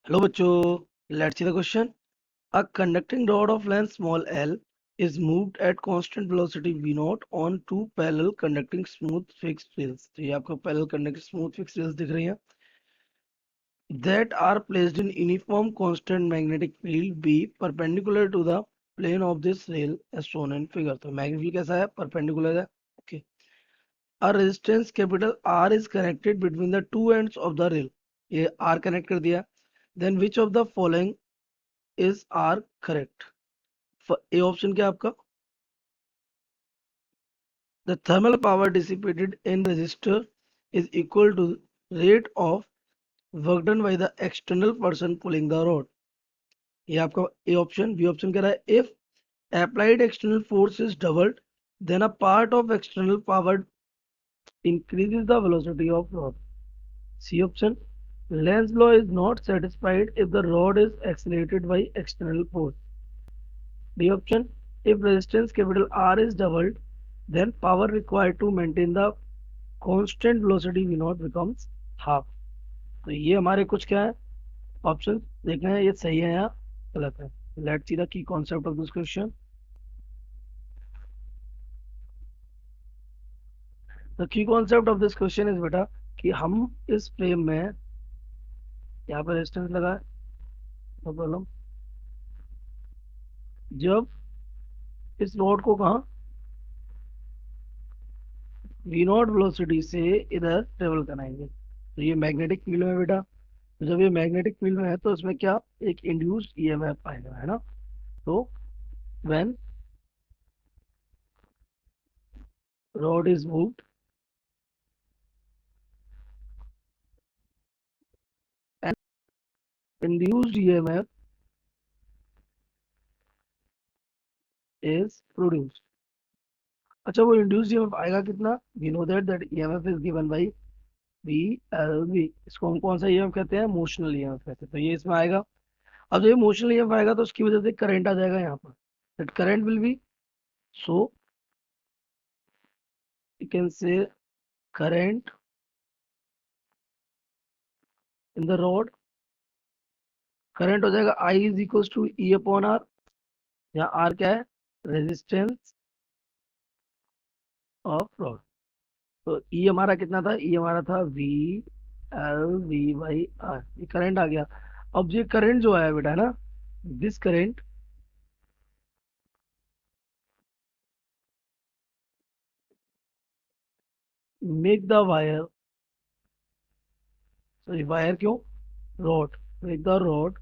Hello बच्चों, let's see the question. A conducting rod of length small l is moved at constant velocity v naught on two parallel conducting smooth fixed rails. तो ये आपको parallel conducting smooth fixed rails दिख रही हैं that are placed in uniform constant magnetic field B perpendicular to the plane of this rail as shown in figure. तो magnetic field कैसा है? Perpendicular है. Okay. A resistance capital R is connected between the two ends of the rail. ये R connect कर दिया. Then which of the following is R correct? A option क्या आपका? The thermal power dissipated in resistor is equal to rate of work done by the external person pulling the rod. ये आपका A option. B option कह रहा है if applied external force is doubled, then a part of external power increases the velocity of rod. C option. Lenz's law is not satisfied if the rod is accelerated by external force. D option. If resistance capital R is doubled, then power required to maintain the constant velocity v naught becomes half. तो ये हमारे कुछ क्या है option देखना है, ये सही है या गलत है. Let's see the key concept of this question. The key concept of this question is बेटा कि हम इस फ्रेम में यहाँ पर रेजिस्टेंस लगा है, नो प्रॉब्लम. जब इस रॉड को कहा वी नॉट वेलोसिटी से इधर ट्रेवल कराएंगे तो ये मैग्नेटिक फील्ड में बेटा. तो जब ये मैग्नेटिक फील्ड में है तो इसमें क्या एक इंड्यूस्ड ईएमएफ आएगा, है ना. तो when rod is moved and induced EMF is produced. अच्छा, वो इंड्यूस्ड ईएमएफ आएगा कितना? We know that EMF is given by V L V. इसको हम कौन सा ईएमएफ कहते हैं? मोशनल ईएमएफ कहते हैं. तो ये इसमें आएगा. अब जब ये मोशनल ईएमएफ आएगा तो उसकी वजह से करंट आ जाएगा यहाँ पर. That current will be, so you can say current in the rod. Current हो जाएगा I is equal to E upon R. यहाँ आर क्या है? Resistance of rod. तो ई हमारा कितना था? ई हमारा था V L V by R. ये करंट आ गया. अब ये करंट जो आया बेटा, है ना, this current make the wire, sorry wire क्यों, rod, make the rod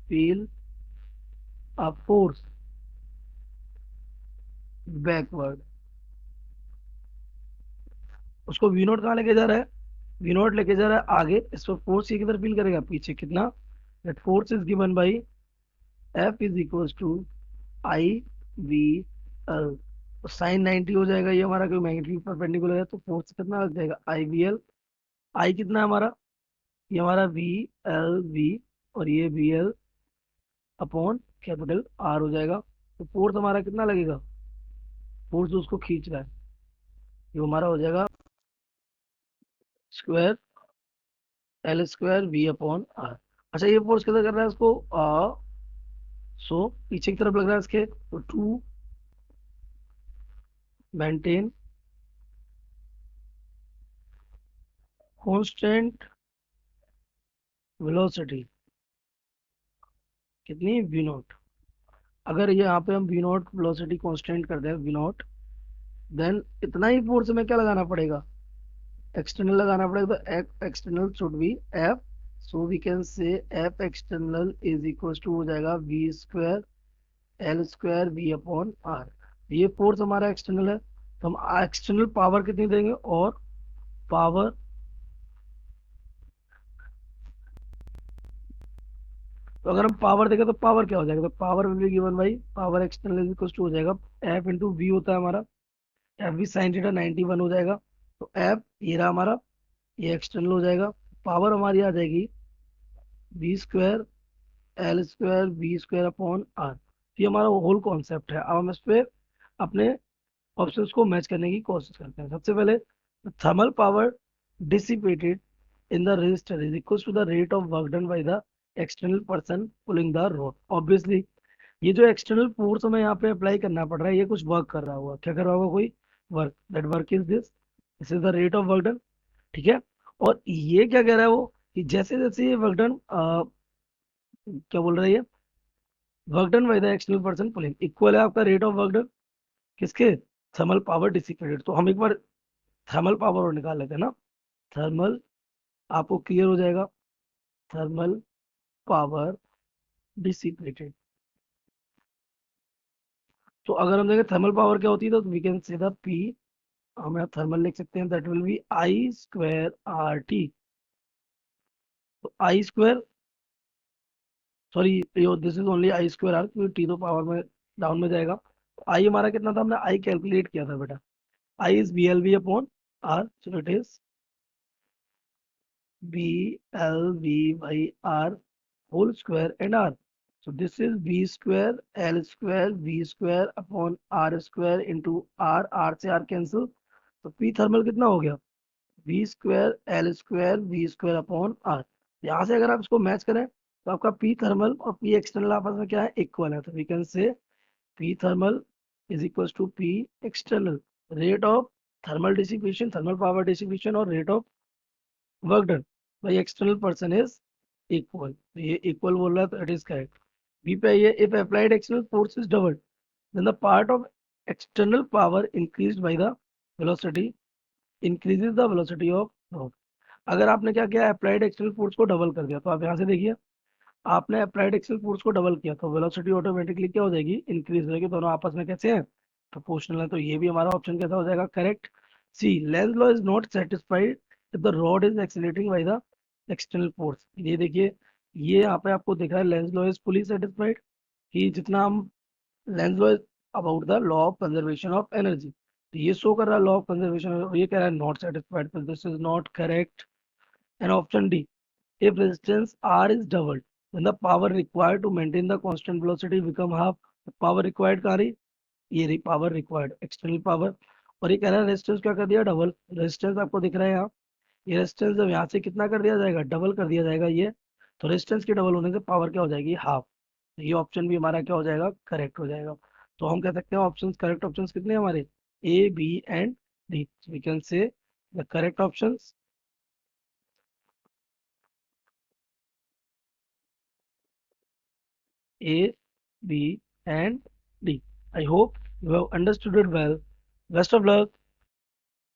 feel a force backward. उसको वी नोट कहाँ लेके जा रहा है? वी नोट लेके जा रहा है आगे. इस पर फोर्स ये किधर फील करेगा? पीछे. कितना? That force is given by F is equal to I V L. Sine 90 हो जाएगा. ये हमारा कोई मैग्नेटिक परपेंडिकुलर है तो फोर्स कितना लग जाएगा? आई वी एल. आई कितना है हमारा? ये हमारा वी एल वी और ये V L upon capital R हो जाएगा. तो फोर्स हमारा कितना लगेगा? फोर्स जो उसको खींच रहा है ये हमारा हो जाएगा square L square V upon R. अच्छा, ये फोर्स कितना कर रहा है इसको? सो पीछे की तरफ लग रहा है इसके. तो टू मेंटेन कांस्टेंट वेलोसिटी कितनी? V naught. अगर ये यहाँ पे हम वी नॉट वेलोसिटी कांस्टेंट कर दें वी नॉट, देन इतना ही फोर्स हमें क्या लगाना पड़ेगा? एक्सटर्नल लगाना पड़ेगा. तो external should be F. So we can say F external is equal to हो जाएगा V square L square V upon R. ये फोर्स हमारा एक्सटर्नल है. तो हम एक्सटर्नल पावर कितनी देंगे? और पावर, तो अगर हम पावर देंगे तो पावर क्या हो जाएगा? तो power will be given by power external is equal to हो जाएगा एफ इंटू वी होता है हमारा. एफ भी साइन थीटा 91 हो जाएगा. तो एफ ये रहा हमारा, ये एक्सटर्नल हो जाएगा. पावर हमारी आ जाएगी V square L square V square upon R. ये हमारा होल कॉन्सेप्ट है. अब हम इस पे अपने ऑप्शंस को मैच करने की कोशिश करते हैं. सबसे पहले thermal power dissipated in the resistor is equals to the rate of work done by the external person pulling the road. Obviously ये जो एक्सटर्नल फोर्स हमें यहाँ पे अप्लाई करना पड़ रहा है, ये कुछ वर्क कर रहा होगा। क्या कर रहा होगा? कोई work. That work is this is the rate of work done. ठीक है। और ये क्या कह रहा है वो, कि जैसे जैसे ये वर्क डन, क्या बोल रहा है ये, work done by the external person pulling equal है आपका रेट ऑफ वर्क डन किसके? Thermal power dissipated. तो हम एक बार थर्मल पावर और निकाल लेते हैं ना। थर्मल, आपको क्लियर हो जाएगा, थर्मल पावर डिसिपेटेड। तो अगर हम देखें थर्मल पावर क्या होती है, तो we can say the P, हम यहाँ थर्मल लिख सकते हैं, that will be I square R T. तो I square, sorry, yo this is only I square R, क्योंकि टी तो पावर में डाउन में जाएगा। आई हमारा कितना था? हमने आई कैलकुलेट किया था बेटा। I is B L V upon R, so it is B L V by R whole square and R. So this is v square l square v square upon r square into r से r cancel. तो p thermal कितना हो गया? v square l square v square upon r। यहाँ से अगर आप इसको मैच करें तो आपका p थर्मल और p एक्सटर्नल आपस में क्या है? इक्वल है। तो we can say p thermal is equal to p external. Rate of thermal dissipation, thermal power dissipation और rate of work done by external person is equal. ये equal बोल रहा है तो इट इज करेक्ट। बी पे आइए, if applied external force is doubled then the part of external power increased by the velocity increases the velocity of rod. अगर आपने क्या किया, अप्लाइड एक्सटर्नल फोर्स को डबल कर दिया, तो आप यहाँ से देखिए, आपने अप्लाइड एक्सटर्नल फोर्स को डबल किया तो वेलोसिटी ऑटोमेटिकली क्या हो जाएगी? इंक्रीज हो जाएगी। दोनों आपस में कैसे हैं? प्रोपोर्शनल है। तो ये भी हमारा ऑप्शन कैसा हो जाएगा? Correct. C, Lenz law is not satisfied if the rod is accelerating by the external force. ये देखिए, ये यहाँ पे आपको दिख रहा है Lenz law is fully satisfied, कि जितना हम, Lenz law is about the law of conservation of energy. तो ये शो कर रहा है लॉ ऑफ कंजर्वेशन, ये कह रहा है नॉट सेटिस्फाइड, तो this is not correct. And option D, if resistance R is doubled, then the power required to maintain the constant velocity become half. The power required कहाँ रही? ये रही power required, external power. और ये कह रहा है रेजिस्टेंस क्या कर दिया? डबल। रेजिस्टेंस आपको दिख रहा है यहाँ, ये रेजिस्टेंस जब यहाँ से कितना कर दिया जाएगा? डबल कर दिया जाएगा ये। तो रेजिस्टेंस के डबल होने से पावर क्या हो जाएगी? हाफ। तो ये ऑप्शन भी हमारा क्या हो जाएगा? करेक्ट हो जाएगा। तो हम कह सकते हैं ऑप्शन, करेक्ट ऑप्शन कितने हैं हमारे? A, B and D. We can say the correct option A, B, and D. I hope you have understood it well. Best of luck.